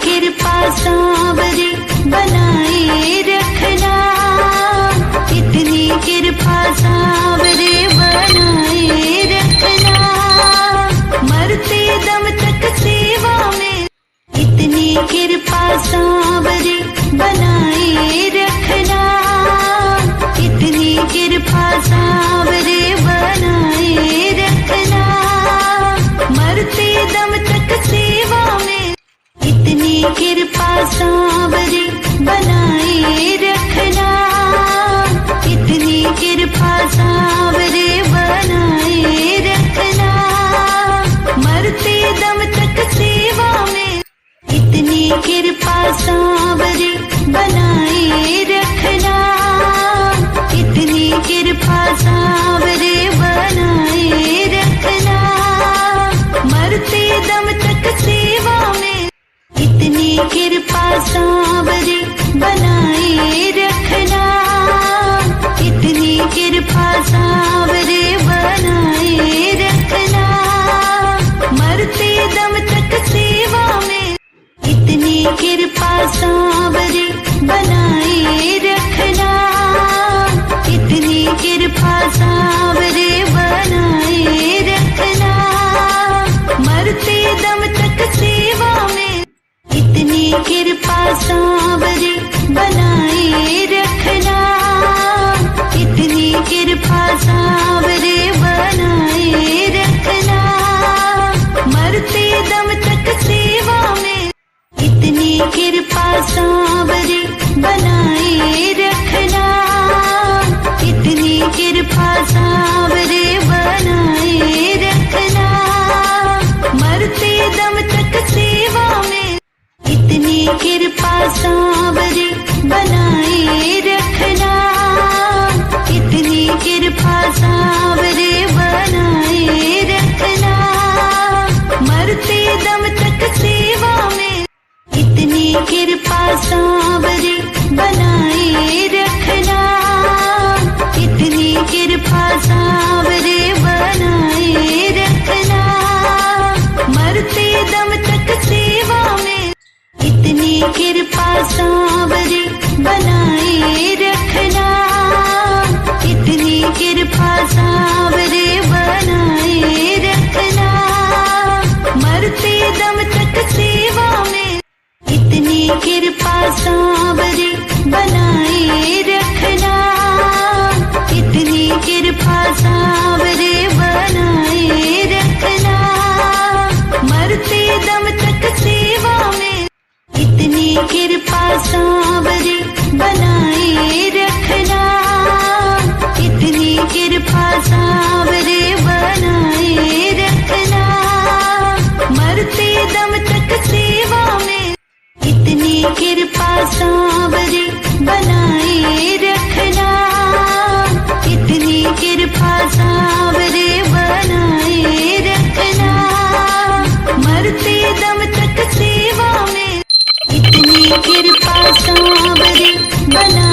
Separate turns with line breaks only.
कृपा सांवरे बनाए रखना, इतनी कृपा सांवरे बनाए रखना, मरते दम तक सेवा में इतनी कृपा सांवरे बनाए रखना, इतनी कृपा सांवरे बनाए रखना, मरते दम तक सेवा में इतनी कृपा सांवरे बनाए रखना, इतनी कृपा सांवरे बनाए रखना, मरते दम तक सेवा में इतनी कृपा सांवरे बनाए रखना, इतनी कृपा सांवरे बनाए रखना, मरते दम तक सेवा में इतनी कृपा सांवरे बनाए रखना, इतनी कृपा सांवरे बनाए रखना, मरते दम तक सेवा में इतनी कृपा सांवरे बनाए रखना, इतनी कृपा सांवरे बनाए रखना, मरते दम तक सेवा में इतनी कृपा सांवरे बनाए रखना, इतनी कृपा सांवरे बनाए रखना, मरते दम तक सेवा में इतनी कृपा सांवरे बनाए रखना, इतनी कृपा सांवरे बनाए रखना, मरते दम तक सेवा में इतनी कृपा सांवरे बनाए रखना, इतनी कृपा सांवरे बनाए रखना, मरते दम तक सेवा में इतनी कृपा सांवरे बनाए रखना, इतनी कृपा सांवरे बनाए रखना, मरते दम तक सेवा में इतनी कृपा सांवरे बनाए रखना, इतनी कृपा सांवरे बनाए रखना, मरते दम तक सेवा में इतनी कृपा सांवरे बनाए रखना, इतनी कृपा सांवरे बनाए रखना, मरते दम तक सेवा में इतनी कृपा सांवरे बनाए रखना, इतनी कृपा सांवरे बनाए रखना, मरते दम तक सेवा में इतनी कृपा सांवरे बनाए रखना, इतनी कृपा सांवरे बनाए रखना, मरते दम तक सेवा में इतनी कृपा सांवरे बनाए